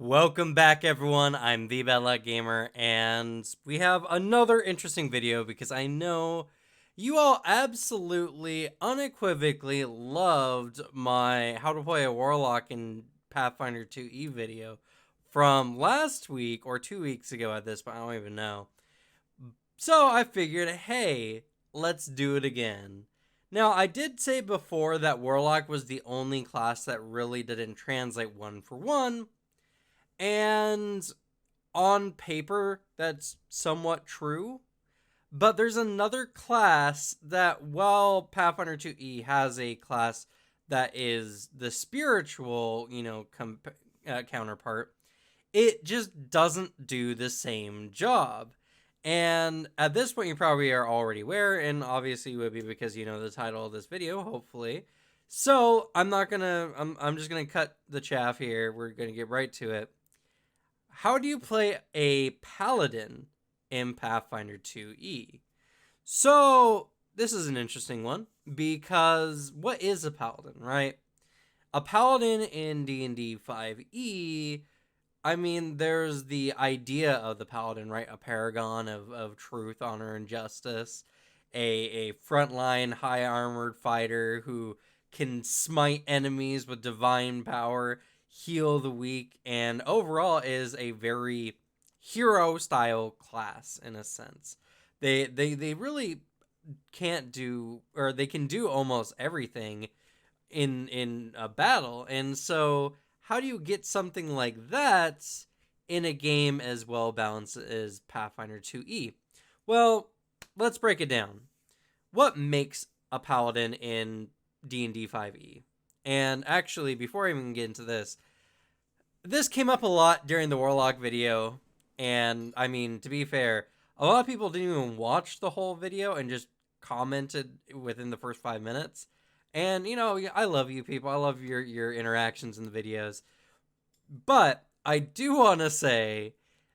Welcome back, everyone. I'm the Bad Luck Gamer, and we have another interesting video because I know you all absolutely, unequivocally loved my How to Play a Warlock in Pathfinder 2e video from last week or 2 weeks ago at this point. I don't even know. So I figured, hey, let's do it again. Now, I did say before that Warlock was the only class that really didn't translate one for one. And on paper, that's somewhat true. But there's another class that, while Pathfinder 2e has a class that is the spiritual, counterpart, it just doesn't do the same job. And at this point, you probably are already aware, and obviously would be because you know the title of this video, hopefully. So I'm just gonna cut the chaff here. We're gonna get right to it. How do you play a Paladin in Pathfinder 2e? So, this is an interesting one because what is a Paladin, right? A Paladin in D&D 5e, I mean, there's the idea of the Paladin, right? A paragon of truth, honor, and justice. A frontline, high armored fighter who can smite enemies with divine power, heal the weak, and overall is a very hero style class in a sense. They really can't do, or they can do almost everything in a battle. And so how do you get something like that in a game as well balanced as Pathfinder 2e? Well, let's break it down. What makes a paladin in D&D 5e? And actually, before I even get into this came up a lot during the Warlock video, and I mean, to be fair, a lot of people didn't even watch the whole video and just commented within the first 5 minutes. And you know, I love you people. I love your interactions in the videos. But I do want to say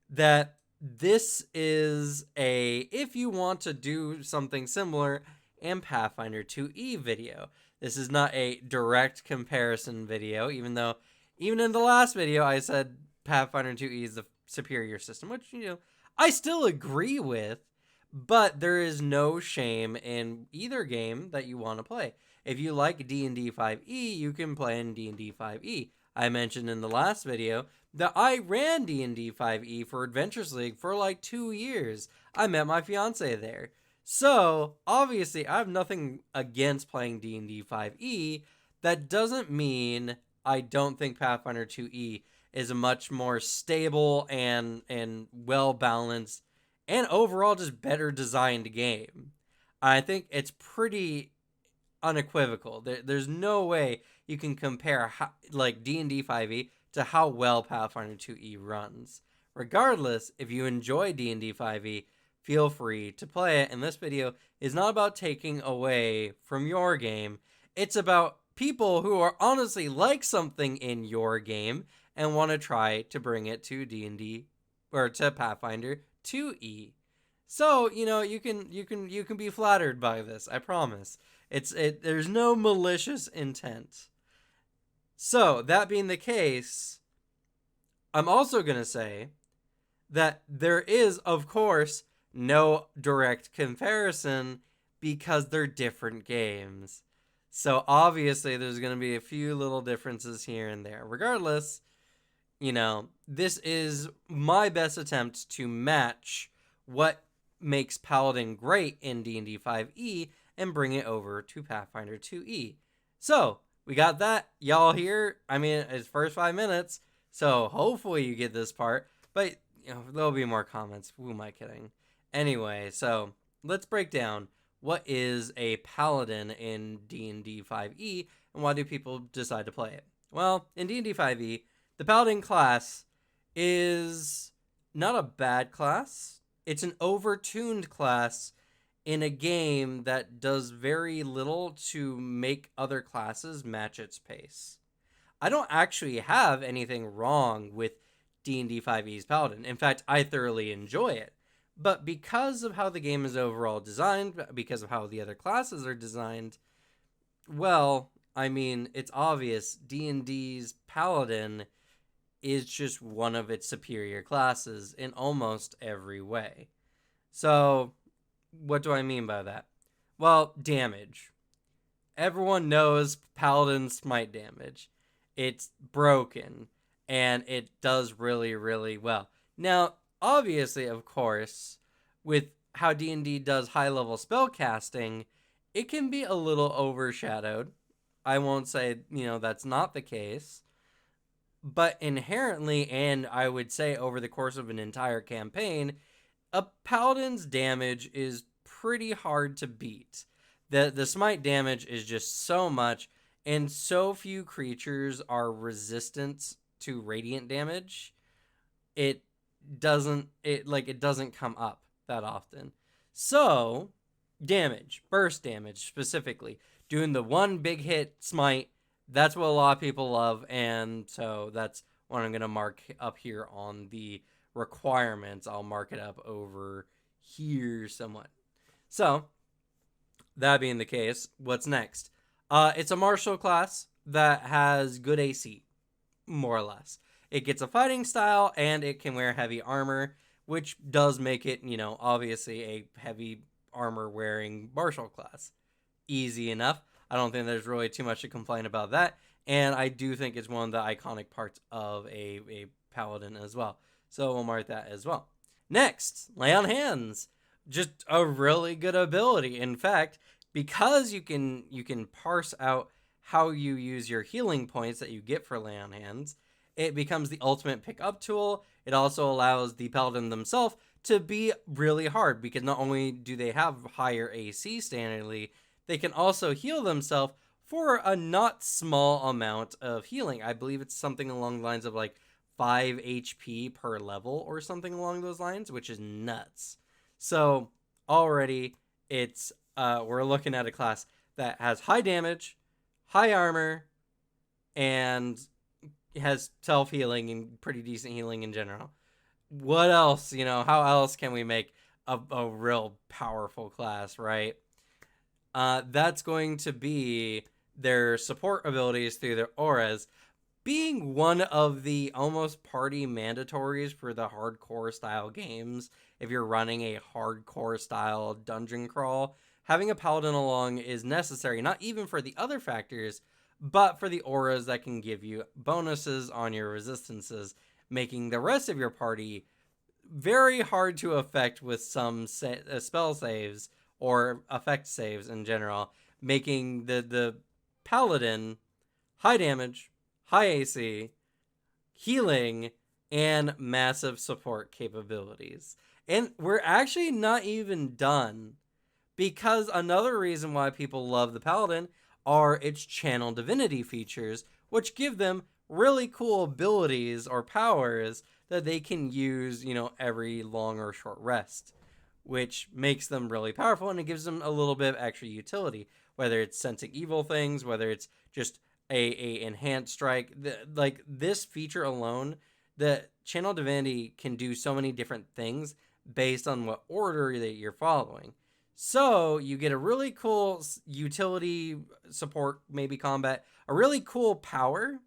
that this is a if you want to do something similar in Pathfinder 2e video. This is not a direct comparison video, even though even in the last video I said Pathfinder 2e is the superior system, which I still agree with, but there is no shame in either game that you want to play. If you like D&D 5e, you can play in D&D 5e. I mentioned in the last video that I ran D&D 5e for Adventures League for like 2 years. I met my fiance there. So, obviously, I have nothing against playing D&D 5e. That doesn't mean I don't think Pathfinder 2e is a much more stable and well balanced and overall just better designed game. I think it's pretty unequivocal. There's no way you can compare like D&D 5e to how well Pathfinder 2e runs. Regardless, if you enjoy D&D 5e, feel free to play it. And this video is not about taking away from your game. It's about people who are honestly like something in your game and want to try to bring it to D&D or to Pathfinder 2e. So, you can be flattered by this, I promise. There's no malicious intent. So, that being the case, I'm also going to say that there is, of course, no direct comparison because they're different games. So, obviously, there's going to be a few little differences here and there. Regardless, this is my best attempt to match what makes Paladin great in D&D 5e and bring it over to Pathfinder 2e. So, we got that. Y'all here, I mean, it's first 5 minutes, so hopefully you get this part, but there'll be more comments. Who am I kidding? Anyway, so let's break down what is a Paladin in D&D 5e and why do people decide to play it. Well, in D&D 5e, the Paladin class is not a bad class. It's an overtuned class in a game that does very little to make other classes match its pace. I don't actually have anything wrong with D&D 5e's Paladin. In fact, I thoroughly enjoy it. But because of how the game is overall designed, because of how the other classes are designed, well, I mean, it's obvious D&D's Paladin is just one of its superior classes in almost every way. So, what do I mean by that? Well, damage. Everyone knows Paladin smite damage. It's broken, and it does really, really well. Now, obviously, of course, with how D&D does high-level spell casting, it can be a little overshadowed. I won't say, that's not the case. But inherently, and I would say over the course of an entire campaign, a paladin's damage is pretty hard to beat. The smite damage is just so much, and so few creatures are resistant to radiant damage. It doesn't come up that often. So, damage, burst damage specifically, doing the one big hit smite, that's what a lot of people love, and so that's what I'm going to mark up here on the requirements. I'll mark it up over here somewhat. So, that being the case, what's next? It's a martial class that has good AC, more or less. It gets a fighting style, and it can wear heavy armor, which does make it, obviously a heavy armor wearing martial class. Easy enough. I don't think there's really too much to complain about that. And I do think it's one of the iconic parts of a paladin as well. So we'll mark that as well. Next, lay on hands. Just a really good ability. In fact, because you can parse out how you use your healing points that you get for lay on hands, it becomes the ultimate pick-up tool. It also allows the paladin themselves to be really hard, because not only do they have higher AC standardly, they can also heal themselves for a not small amount of healing. I believe it's something along the lines of like 5 HP per level or something along those lines, which is nuts. So already it's we're looking at a class that has high damage, high armor, and has self-healing and pretty decent healing in general. What else? How else can we make a real powerful class, right? That's going to be their support abilities through their auras, being one of the almost party mandatories for the hardcore style games. If you're running a hardcore style dungeon crawl, having a paladin along is necessary, not even for the other factors, but for the auras that can give you bonuses on your resistances, making the rest of your party very hard to affect with some spell saves or effect saves in general, making the paladin high damage, high AC, healing, and massive support capabilities. And we're actually not even done, because another reason why people love the paladin are its channel divinity features, which give them really cool abilities or powers that they can use, every long or short rest, which makes them really powerful, and it gives them a little bit of extra utility, whether it's sensing evil things, whether it's just a enhanced strike. Like this feature alone, the channel divinity can do so many different things based on what order that you're following. So you get a really cool utility, support, maybe combat, a really cool power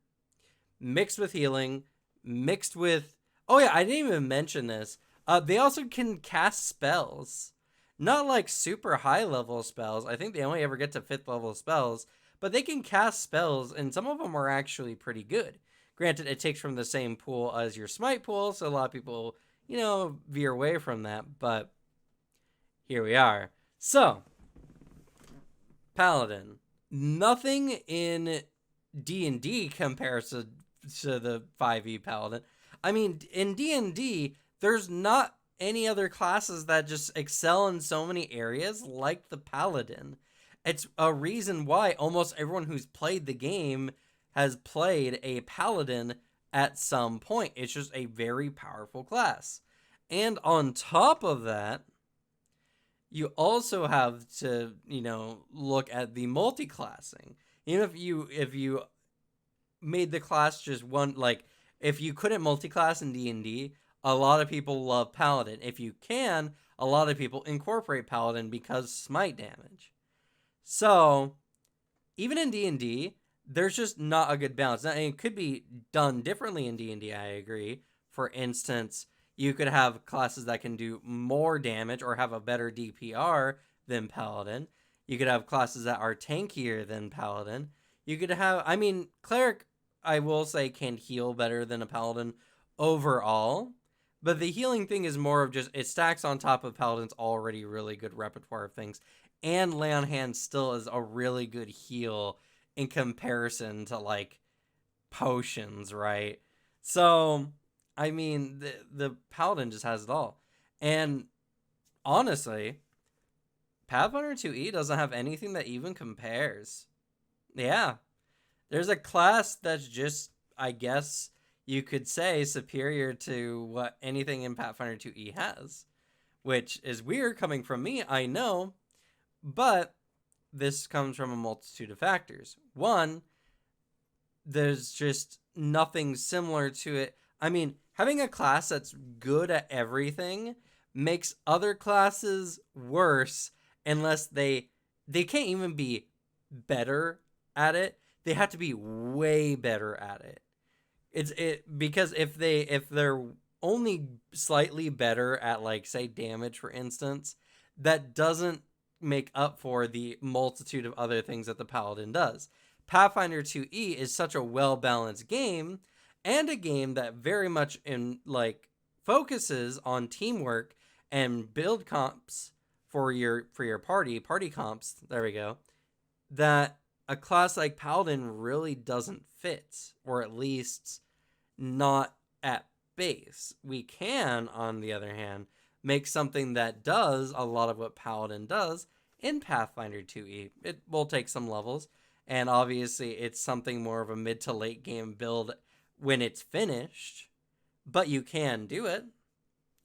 mixed with healing, mixed with, oh yeah, I didn't even mention this. They also can cast spells. Not like super high level spells. I think they only ever get to 5th level spells, but they can cast spells, and some of them are actually pretty good. Granted, it takes from the same pool as your smite pool, so a lot of people, veer away from that, but here we are. So, Paladin. Nothing in D&D compares to the 5e Paladin. I mean, in D&D, there's not any other classes that just excel in so many areas like the Paladin. It's a reason why almost everyone who's played the game has played a Paladin at some point. It's just a very powerful class. And on top of that, you also have to, look at the multi-classing. Even if you made the class just one, like, if you couldn't multi-class in D&D, a lot of people love Paladin. If you can, a lot of people incorporate Paladin because smite damage. So, even in D&D, there's just not a good balance. Now, it could be done differently in D&D, I agree. For instance, you could have classes that can do more damage or have a better DPR than Paladin. You could have classes that are tankier than Paladin. You could have, I mean, Cleric, I will say, can heal better than a Paladin overall. But the healing thing is more of just, it stacks on top of Paladin's already really good repertoire of things. And Lay on Hands still is a really good heal in comparison to, like, potions, right? So, I mean, the Paladin just has it all. And honestly, Pathfinder 2E doesn't have anything that even compares. Yeah. There's a class that's just, I guess you could say, superior to what anything in Pathfinder 2E has. Which is weird coming from me, I know. But this comes from a multitude of factors. One, there's just nothing similar to it. I mean, having a class that's good at everything makes other classes worse unless they can't even be better at it. They have to be way better at it. Because if they're only slightly better at, like, say, damage, for instance, that doesn't make up for the multitude of other things that the Paladin does. Pathfinder 2E is such a well-balanced game, and a game that very much focuses on teamwork and build comps for your party comps, there we go, that a class like Paladin really doesn't fit, or at least not at base. We can, on the other hand, make something that does a lot of what Paladin does in Pathfinder 2E. It will take some levels, and obviously it's something more of a mid to late game build when it's finished, but you can do it.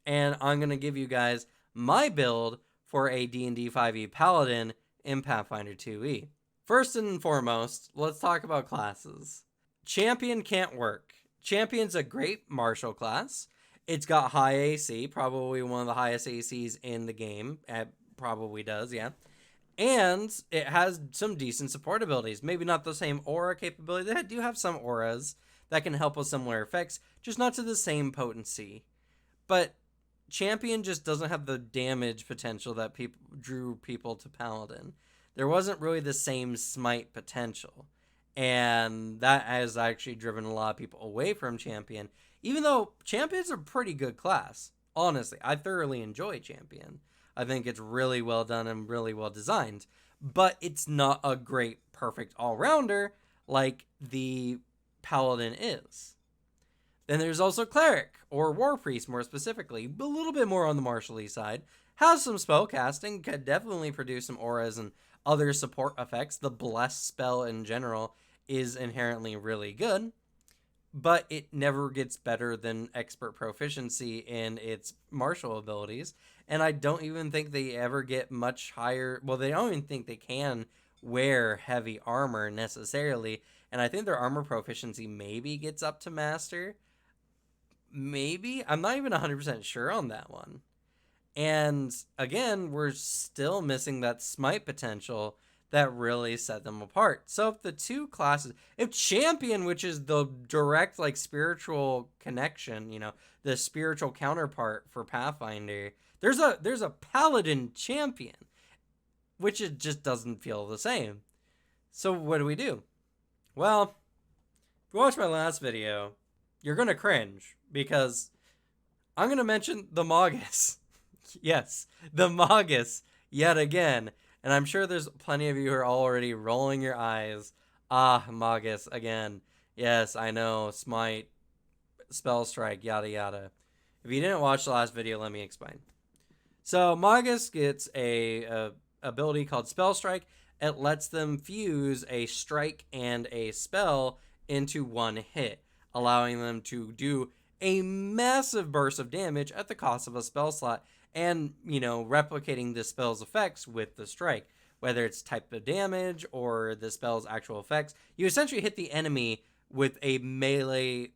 And I'm going to give you guys my build for a D&D 5e Paladin in Pathfinder 2E. First and foremost, let's talk about classes. Champion can't work. Champion's a great martial class. It's got high AC, probably one of the highest ACs in the game. It probably does, yeah. And it has some decent support abilities. Maybe not the same aura capability. They do have some auras that can help with similar effects, just not to the same potency. But Champion just doesn't have the damage potential that drew people to Paladin. There wasn't really the same smite potential. And that has actually driven a lot of people away from Champion, even though Champion's a pretty good class. Honestly, I thoroughly enjoy Champion. I think it's really well done and really well designed, but it's not a great, perfect all-rounder like the Paladin is. Then there's also Cleric, or War Priest more specifically, a little bit more on the martial-y side. Has some spell casting, could definitely produce some auras and other support effects. The Bless spell in general is inherently really good, but it never gets better than expert proficiency in its martial abilities. And I don't even think they ever get much higher. Well, they don't even think they can wear heavy armor necessarily. And I think their armor proficiency maybe gets up to master. Maybe. I'm not even 100% sure on that one. And again, we're still missing that smite potential that really set them apart. So if the two classes, if Champion, which is the direct, like, spiritual connection, you know, the spiritual counterpart for Pathfinder, there's a Paladin Champion, which it just doesn't feel the same. So what do? Well, if you watched my last video, you're gonna cringe because I'm gonna mention the Magus. Yes, the Magus yet again. And I'm sure there's plenty of you who are already rolling your eyes. Ah, Magus again. Yes, I know. Smite, Spell Strike, yada yada. If you didn't watch the last video, let me explain. So Magus gets a ability called Spell Strike. It lets them fuse a strike and a spell into one hit, allowing them to do a massive burst of damage at the cost of a spell slot, and, you know, replicating the spell's effects with the strike. Whether it's type of damage or the spell's actual effects, you essentially hit the enemy with a melee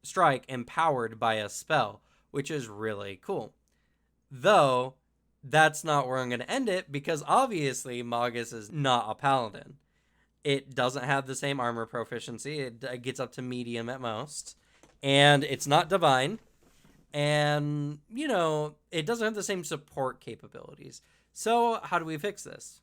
strike empowered by a spell, which is really cool. Though, that's not where I'm going to end it, because obviously Magus is not a Paladin. It doesn't have the same armor proficiency. It gets up to medium at most. And it's not divine. And, it doesn't have the same support capabilities. So, how do we fix this?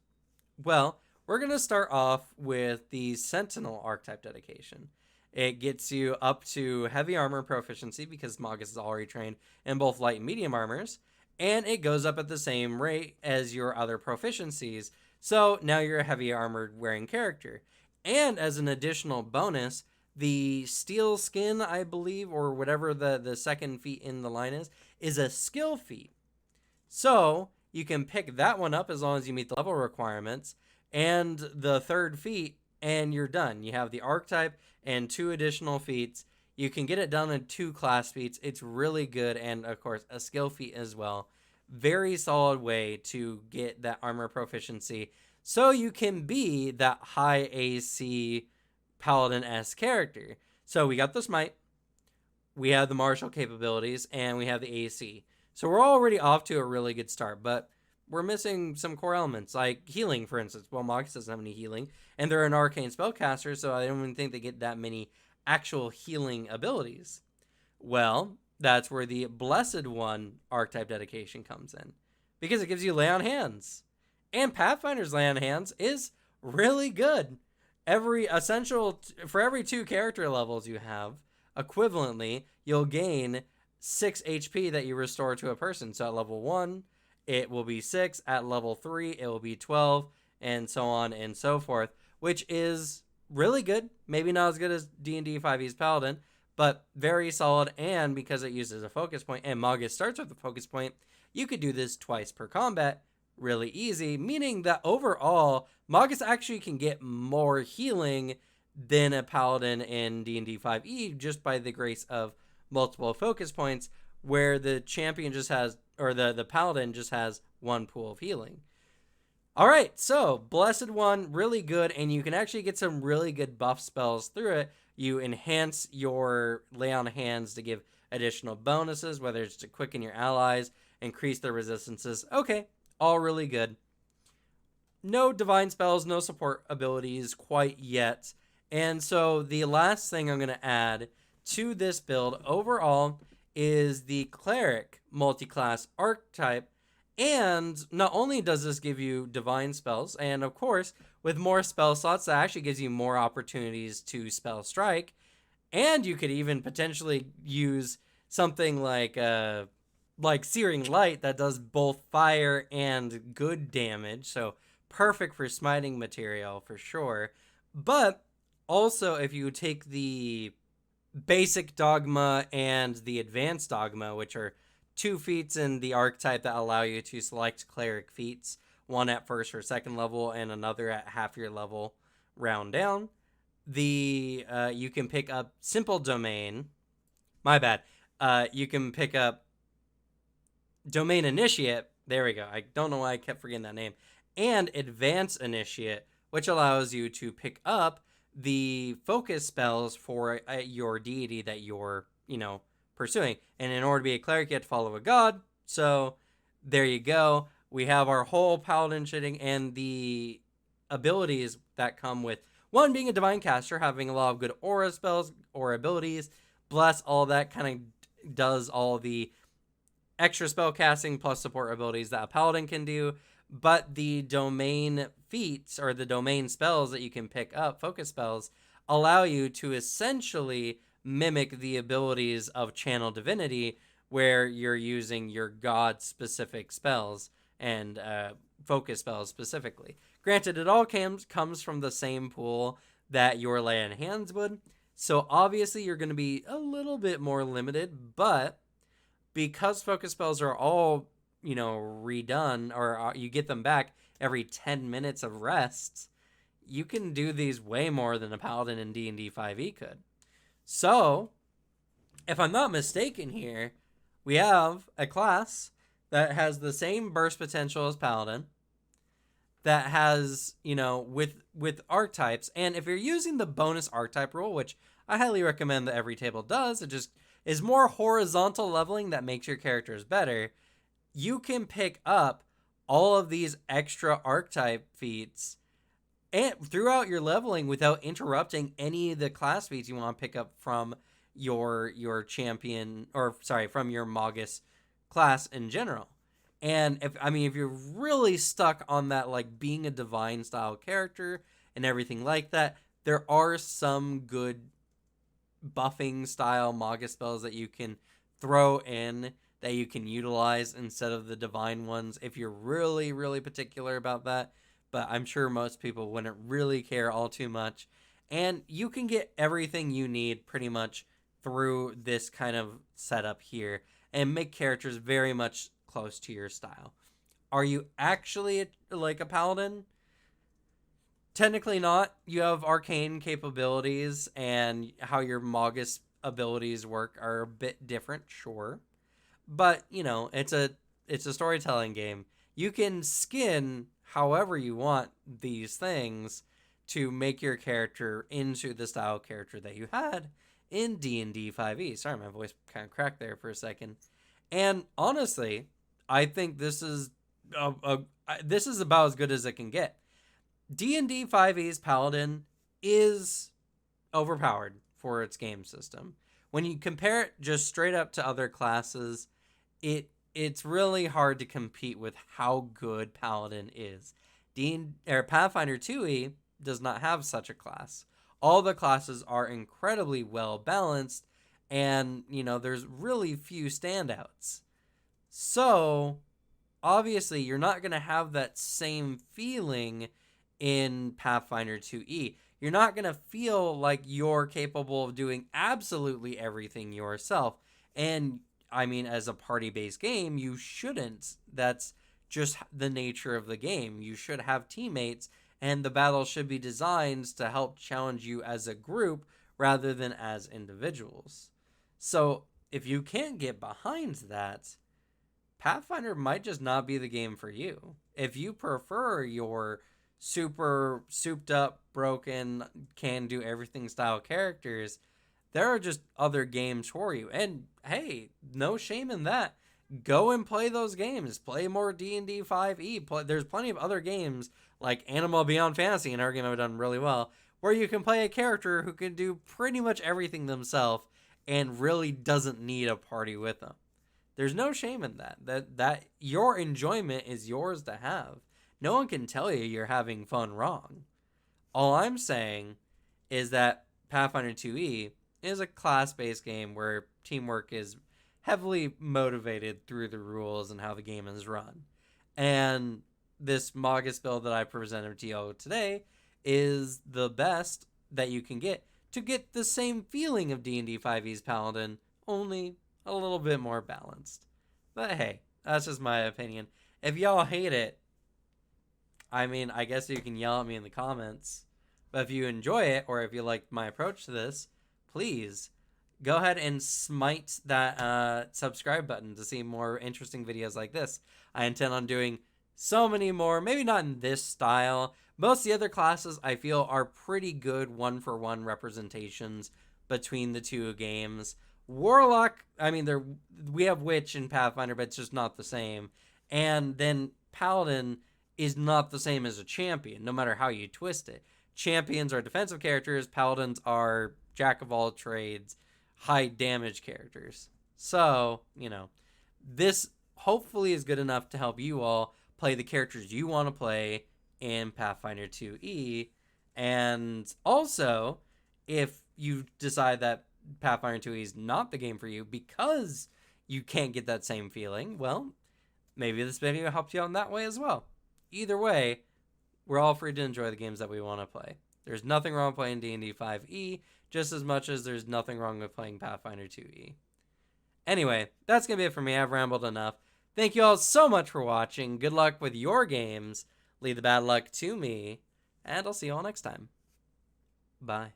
Well, we're going to start off with the Sentinel archetype dedication. It gets you up to heavy armor proficiency because Magus is already trained in both light and medium armors. And it goes up at the same rate as your other proficiencies. So now you're a heavy armored wearing character. And as an additional bonus, the steel skin, I believe, or whatever the second feat in the line is a skill feat. So you can pick that one up as long as you meet the level requirements and the third feat, and you're done. You have the archetype and 2 additional feats. You can get it done in 2 class feats. It's really good, and of course a skill feat as well. Very solid way to get that armor proficiency so you can be that high AC Paladin-esque character. So we got the smite, we have the martial capabilities, and we have the AC. So we're already off to a really good start, but we're missing some core elements, like healing, for instance. Well, Magus doesn't have any healing, and they're an arcane spellcaster, so I don't even think they get that many actual healing abilities. Well, that's where the Blessed One archetype dedication comes in, because it gives you lay on hands. And Pathfinder's lay on hands is really good. For every 2 character levels you have, equivalently, you'll gain 6 HP that you restore to a person. So at level 1, it will be 6. At level 3, it will be 12, and so on and so forth, which is really good. Maybe not as good as D&D 5e's Paladin, but very solid. And because it uses a focus point, and Magus starts with a focus point, you could do this twice per combat really easy, meaning that overall, Magus actually can get more healing than a Paladin in D&D 5e just by the grace of multiple focus points, where the champion just has, or the Paladin just has 1 pool of healing. All right, so Blessed One, really good, and you can actually get some really good buff spells through it. You enhance your lay on hands to give additional bonuses, whether it's to quicken your allies, increase their resistances. Okay, all really good. No divine spells, no support abilities quite yet. And so the last thing I'm going to add to this build overall is the Cleric multi-class archetype. And not only does this give you divine spells, and of course, with more spell slots, that actually gives you more opportunities to spell strike. And you could even potentially use something like Searing Light that does both fire and good damage. So perfect for smiting material for sure. But also, if you take the basic dogma and the advanced dogma, which are 2 feats in the archetype that allow you to select cleric feats, one at first or second level and another at half your level round down, you can pick up simple domain. My bad. You can pick up Domain Initiate. There we go. I don't know why I kept forgetting that name. And Advanced Initiate, which allows you to pick up the focus spells for your deity that you're, pursuing. And in order to be a cleric, you have to follow a god. So there you go. We have our whole paladin shitting and the abilities that come with one being a divine caster, having a lot of good aura spells, aura abilities. Bless, all that kind of does all the extra spell casting plus support abilities that a paladin can do. But the domain feats, or the domain spells that you can pick up, focus spells, allow you to essentially mimic the abilities of Channel Divinity, where you're using your god-specific spells and focus spells specifically. Granted, it all comes from the same pool that your lay on hands would, so obviously you're going to be a little bit more limited, but because focus spells are all redone, or you get them back every 10 minutes of rest, you can do these way more than a paladin in D&D 5e could. So, if I'm not mistaken here, we have a class that has the same burst potential as paladin, that has, with archetypes, and if you're using the bonus archetype rule, which I highly recommend that every table does, it just is more horizontal leveling that makes your characters better. You can pick up all of these extra archetype feats and throughout your leveling without interrupting any of the class feats you want to pick up from your champion, or sorry, from your Magus class in general. And if you're really stuck on that, like being a divine style character and everything like that, there are some good buffing style Magus spells that you can throw in, that you can utilize instead of the divine ones if you're really, really particular about that. But I'm sure most people wouldn't really care all too much. And you can get everything you need pretty much through this kind of setup here and make characters very much close to your style. Are you actually like a paladin? Technically not. You have arcane capabilities, and how your Magus abilities work are a bit different, sure. But, it's a storytelling game. You can skin however you want these things to make your character into the style character that you had in D&D 5e. Sorry, my voice kind of cracked there for a second. And honestly, I think this is this is about as good as it can get. D&D 5e's Paladin is overpowered for its game system. When you compare it just straight up to other classes, it's really hard to compete with how good Paladin is. Pathfinder 2e does not have such a class. All the classes are incredibly well balanced, and there's really few standouts. So obviously you're not going to have that same feeling in Pathfinder 2e. You're not going to feel like you're capable of doing absolutely everything yourself. And as a party-based game, you shouldn't. That's just the nature of the game. You should have teammates, and the battle should be designed to help challenge you as a group rather than as individuals. So if you can't get behind that, Pathfinder might just not be the game for you. If you prefer your super souped up, broken, can do everything style characters, there are just other games for you. And hey, no shame in that. Go and play those games. Play more D&D 5e. There's plenty of other games like Animal Beyond Fantasy, an game I've done really well, where you can play a character who can do pretty much everything themselves and really doesn't need a party with them. There's no shame in that. That your enjoyment is yours to have. No one can tell you you're having fun wrong. All I'm saying is that Pathfinder 2e is a class-based game where teamwork is heavily motivated through the rules and how the game is run. And this Magus build that I presented to you today is the best that you can get to get the same feeling of D&D 5e's Paladin, only a little bit more balanced. But hey, that's just my opinion. If y'all hate it, I guess you can yell at me in the comments. But if you enjoy it, or if you like my approach to this, please go ahead and smite that subscribe button to see more interesting videos like this. I intend on doing so many more, maybe not in this style. Most of the other classes I feel are pretty good one-for-one representations between the two games. Warlock, we have Witch in Pathfinder, but it's just not the same. And then Paladin is not the same as a champion, no matter how you twist it. Champions are defensive characters, Paladins are jack of all trades, high damage characters. So, this hopefully is good enough to help you all play the characters you want to play in Pathfinder 2e. And also, if you decide that Pathfinder 2e is not the game for you because you can't get that same feeling, well, maybe this video helps you out in that way as well. Either way, we're all free to enjoy the games that we want to play. There's nothing wrong with playing D&D 5e, just as much as there's nothing wrong with playing Pathfinder 2e. Anyway, that's going to be it for me. I've rambled enough. Thank you all so much for watching. Good luck with your games. Leave the bad luck to me. And I'll see you all next time. Bye.